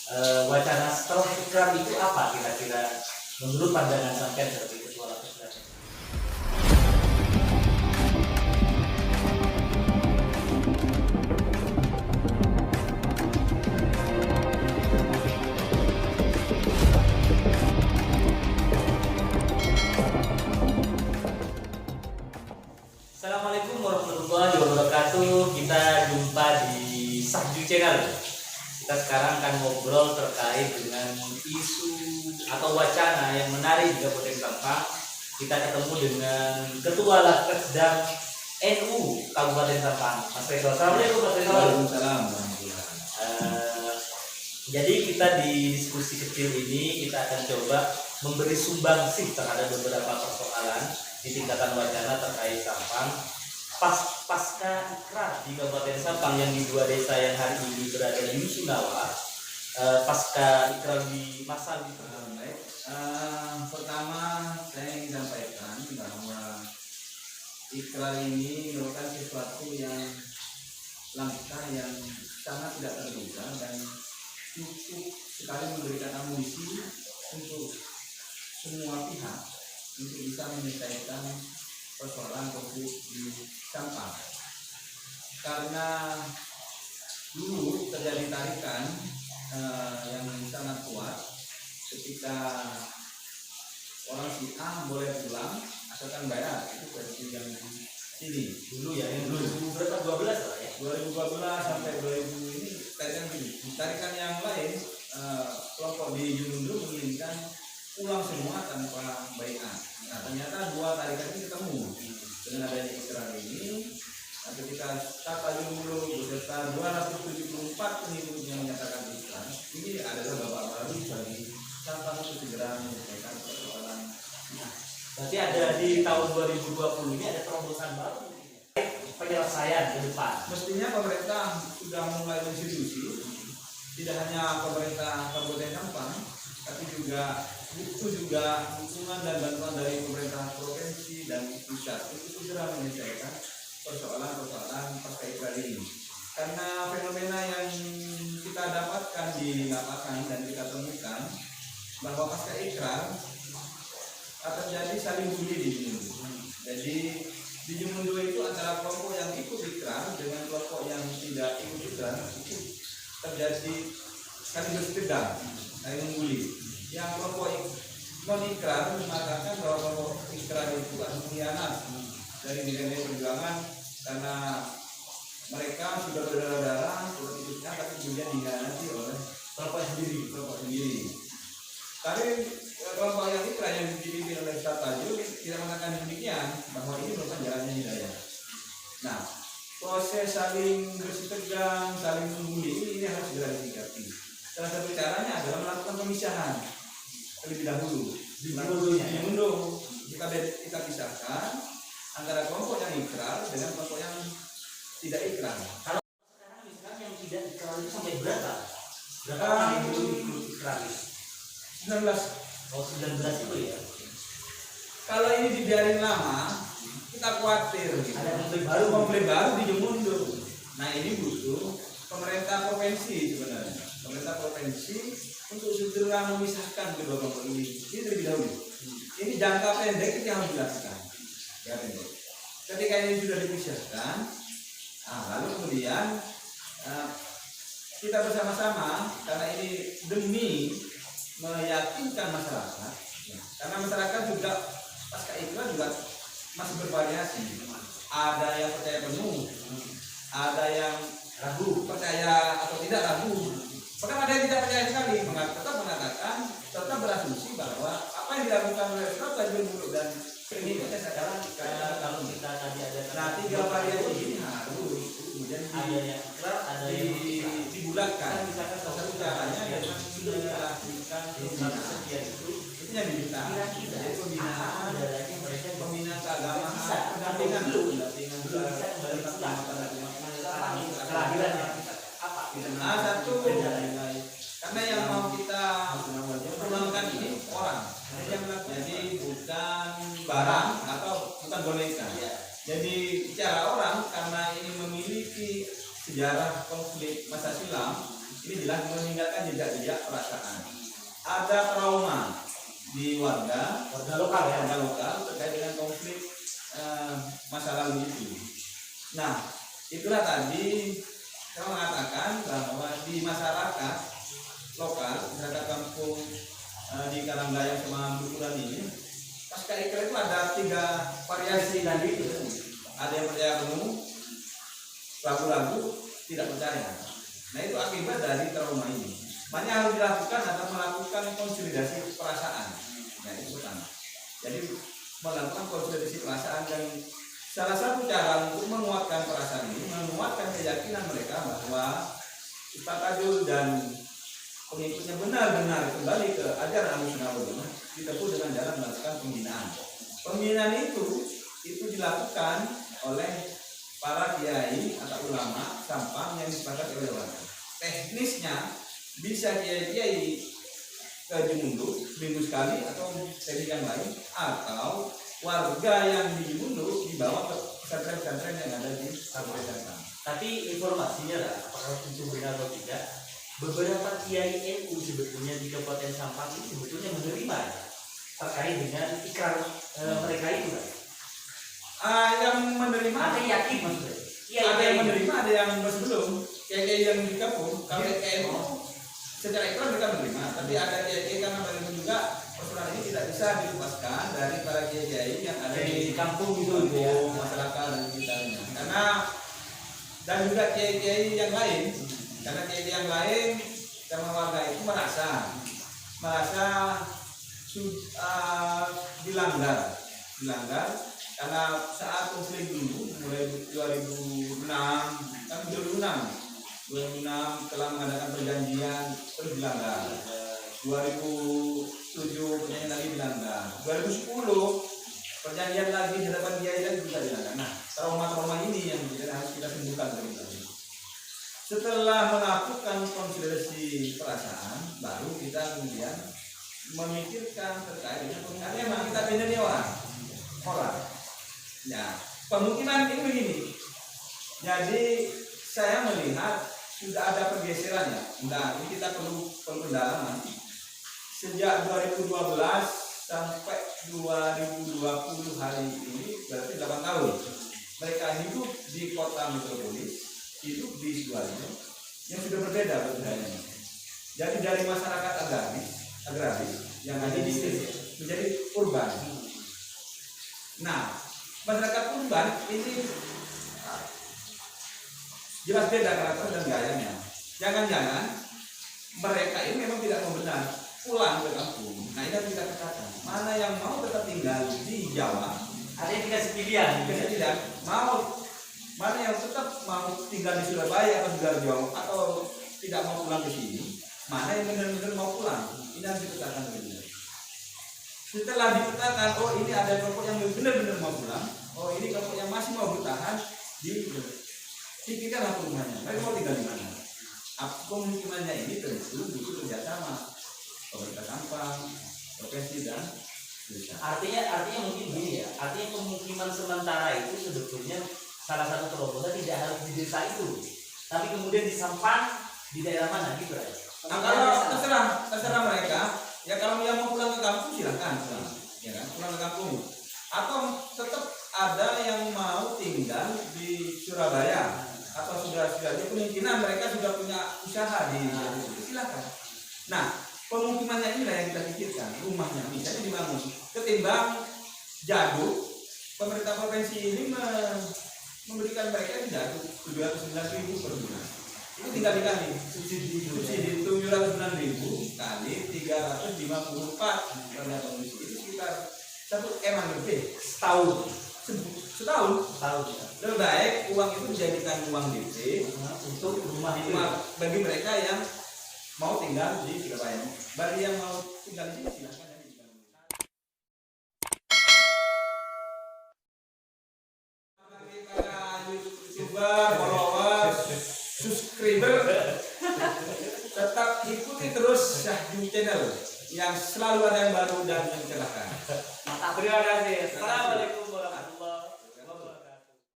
wacana setelah ikrar itu apa kira-kira menurut pandangan sampean sebagai ketua Lapas Selatan? Assalamualaikum warahmatullahi wabarakatuh. Kita jumpa di Sahju Channel. Kita sekarang akan ngobrol terkait dengan isu atau wacana yang menarik di Kabupaten Sampang. Kita ketemu dengan Ketua Laskesdam NU Kabupaten Sampang, Mas Rizal. Assalamualaikum Mas Rizal. Waalaikumsalam. Jadi kita di diskusi kecil ini kita akan coba memberi sumbangsih terhadap beberapa persoalan di tingkatan wacana terkait Sampang pasca ikrar di Kabupaten Sampang yang di dua desa yang hari ini berada di Rusunawa, pasca ikrar di Masal di Baik. Pertama saya ingin sampaikan bahwa ikrar ini merupakan sesuatu yang langkah yang sangat tidak terduga dan cukup sekali memberikan amunisi untuk semua pihak untuk bisa menyelesaikan persoalan konflik di Sampang. Karena dulu terjadi tarikan yang sangat kuat ketika orang si A boleh pulang asalkan bayar, itu versi yang di sini dulu ya, yang 2012 lah ya. 2012 sampai 2000 ini tarikan gini. Tarikan yang lain kelompok di Jumundu menginginkan pulang semua tanpa bayar. Nah ternyata dua tarikan ini ketemu dengan adanya ikrar ini. Nah, ketika Kata Jumundu beserta 274 pengikut yang menyatakan ikrar, ini adalah babak baru bagi Sampang untuk segera menyelesaikan persoalan. Berarti ada di tahun 2020 ini ada terobosan baru penyelesaian ke depan. Mestinya pemerintah sudah mulai berdiskusi, tidak hanya pemerintah Kabupaten Sampang, tapi juga butuh juga dukungan dan bantuan dari pemerintah provinsi dan pusat untuk segera menyelesaikan persoalan-persoalan pasca ikrar ini. Karena fenomena yang kita dapatkan di lapangan dan kita temukan bahwa pasca ikrar akan terjadi saling bully di Jumundu. Jadi di Jumundu itu antara kelompok yang ikut ikrar dengan kelompok yang tidak ikut ikrar itu terjadi saling bersepeda, saling membuli. Yang kelompok non ikrar mengatakan bahwa kelompok ikrar itu adalah pengkhianat dari nilai-nilai perjuangan karena mereka sudah berdarah-darah sudah ikutnya tapi kemudian dikhianati oleh kelompok sendiri. Tapi kelompok yang ikrar yang dipimpin oleh Ustaz Tajul tidak mengatakan demikian, bahwa ini merupakan jalannya hidayah. Nah, proses saling bersitegang, saling membuli ini harus segera disikapi. Salah satu caranya adalah melakukan pemisahan terlebih dahulu. Di mundur kita pisahkan antara kelompok yang ikrar dengan kelompok yang tidak ikrar. Kalau sekarang misalkan yang tidak ikrar itu sampai berapa? Berapa orang yang belum ikut ikrar? 19. Oh 19 itu ya. Kalau ini dibiarin lama, kita khawatir gitu. Ada konflik baru di Jumundu. Nah ini butuh pemerintah provinsi sebenarnya. Pemerintah provinsi untuk segera memisahkan kedua kelompok ini. Ini terlebih dahulu. Ini jangka pendek itu yang harus dilakukan. Ketika ini sudah dipisahkan, lalu kemudian kita bersama-sama karena ini demi meyakinkan masyarakat, karena masyarakat juga pasca ikrar juga masih bervariasi. Ada yang percaya penuh, ada yang ragu, percaya atau tidak ragu. Bahkan ada yang tidak percaya sekali, tetap mengatakan, tetap berasumsi bahwa apa yang dilakukan oleh Ustaz Tajul Muluk dan ini sekarang kalau kita tadi ada tiga variasi ini harus kemudian ada yang ikrar, ada yang dibulatkan. misalkan Salah satu caranya dengan melakukan pembinaan sekian itu yang diminta. kira-kira Jadi pembinaan adanya mereka pembinaan keagamaan, bisa pendampingan belum pendampingan bisa kembali pulang kelahiran apa? Satu karena yang mau kita pulangkan ini orang, jadi bukan barang atau bukan boneka. Jadi bicara orang karena ini memiliki sejarah konflik masa silam, ini jelas meninggalkan meninggalkan jejak-jejak perasaan. Ada trauma di warga lokal ya. warga lokal terkait dengan konflik masa lalu itu. Nah, itulah tadi saya mengatakan bahwa di masyarakat lokal, masyarakat kampung di Karangdayang sama Buturan ini, pasca ikrar itu ada 3 variasi tadi itu. Ada yang percaya penuh, ragu-ragu, tidak percaya. Nah, itu akibat dari trauma ini. Banyak harus dilakukan atau melakukan konsolidasi perasaan. Nah, itu pertama. Jadi melakukan konsolidasi perasaan, dan salah satu cara untuk menguatkan perasaan ini, menguatkan keyakinan mereka bahwa Ustaz Tajul dan pengikutnya benar-benar kembali ke ajaran Ahlussunnah wal Jamaah, ditempuh dengan jalan melakukan pembinaan. Pembinaan itu dilakukan oleh para kiai atau ulama Sampang yang disepakati oleh warga. Teknisnya bisa kiai-kiai ke Jemundu seminggu sekali atau sesi yang lain, atau warga yang di Jemundu dibawa ke pesantren-pesantren yang ada di Kabupaten Sampang. Tapi informasinya lah, apakah itu benar atau tidak, beberapa kiai NU sebetulnya di Kabupaten Sampang ini sebetulnya menerima ya, terkait dengan ikrar mereka itu kan? Yang menerima Ada yang yakin maksudnya? ada yang menerima, ada yang belum. Kiai yang digabung, kalau KNU secara ikrar mereka menerima, tapi ada kiai karena mereka juga persoalan ini tidak bisa dilepaskan dari para kiai yang ada di kampung itu ya, ya. masyarakat dan sekitarnya. Karena dan juga kiai-kiai yang lain, karena kiai yang lain sama warga itu merasa dilanggar karena saat konflik dulu mulai 2006 telah mengadakan perjanjian terus dilanggar. 2007 perjanjian lagi dilanggar. 2010 perjanjian lagi di hadapan kiai dan juga dilanggar. Nah, trauma-trauma ini yang harus kita sembuhkan dari. Setelah melakukan konsolidasi perasaan, baru kita kemudian memikirkan terkait dengan penggunaan. Memang kita beda orang. Ya, kemungkinan ini begini. Jadi saya melihat sudah ada pergeseran ya. Nah, ini kita perlu pendalaman. Sejak 2012 sampai 2020 hari ini berarti 8 tahun. Mereka hidup di kota metropolis, hidup di Sidoarjo yang sudah berbeda budayanya. Jadi dari masyarakat agraris yang ada di sini menjadi urban. Nah, masyarakat urban ini jelas beda karakter dan gayanya. Jangan-jangan mereka ini memang tidak mau benar pulang ke kampung. Nah, ini harus kita katakan. Mana yang mau tetap tinggal di Jawa, Ada yang dikasih pilihan, tidak mau. Mana yang tetap mau tinggal di Surabaya atau Sidoarjo atau tidak mau pulang ke sini. Mana yang benar-benar mau pulang. Ini harus dipetakan benar. Setelah dipetakan, oh ini ada kelompok yang benar-benar mau pulang, oh ini kelompok yang masih mau bertahan, pikirkanlah perumahannya. Mereka mau tinggal di mana? Pemukimannya ini tentu butuh kerjasama pemerintah Sampang, provinsi dan desa. Artinya mungkin gini ya. Artinya pemukiman sementara itu sebetulnya salah satu terobosan tidak harus di desa itu, tapi kemudian di Sampang di daerah mana gitu ya. Nah, kalau terserah mereka, ya kalau yang mau pulang ke kampung silahkan, ya kan, pulang ke kampung. Atau tetap ada yang mau tinggal di Surabaya atau sudah kemungkinan mereka sudah punya usaha di silakan. Nah, pemukimannya inilah yang kita pikirkan, rumahnya misalnya dibangun. Ketimbang jaduk, pemerintah provinsi ini memberikan mereka di jaduk 709.000 per bulan. Itu tinggal dikali subsidi 709.000 kali 354 pada kondisi itu sekitar 1 M lebih setahun. Lebih baik uang itu dijadikan uang DP untuk rumah bagi mereka yang mau tinggal di Surabaya. Bagi yang mau tinggal di sini silakan. Bagi para YouTuber, followers, subscriber, tetap ikuti terus Syahju Channel yang selalu ada yang baru dan mencerahkan. Terima kasih. Assalamualaikum.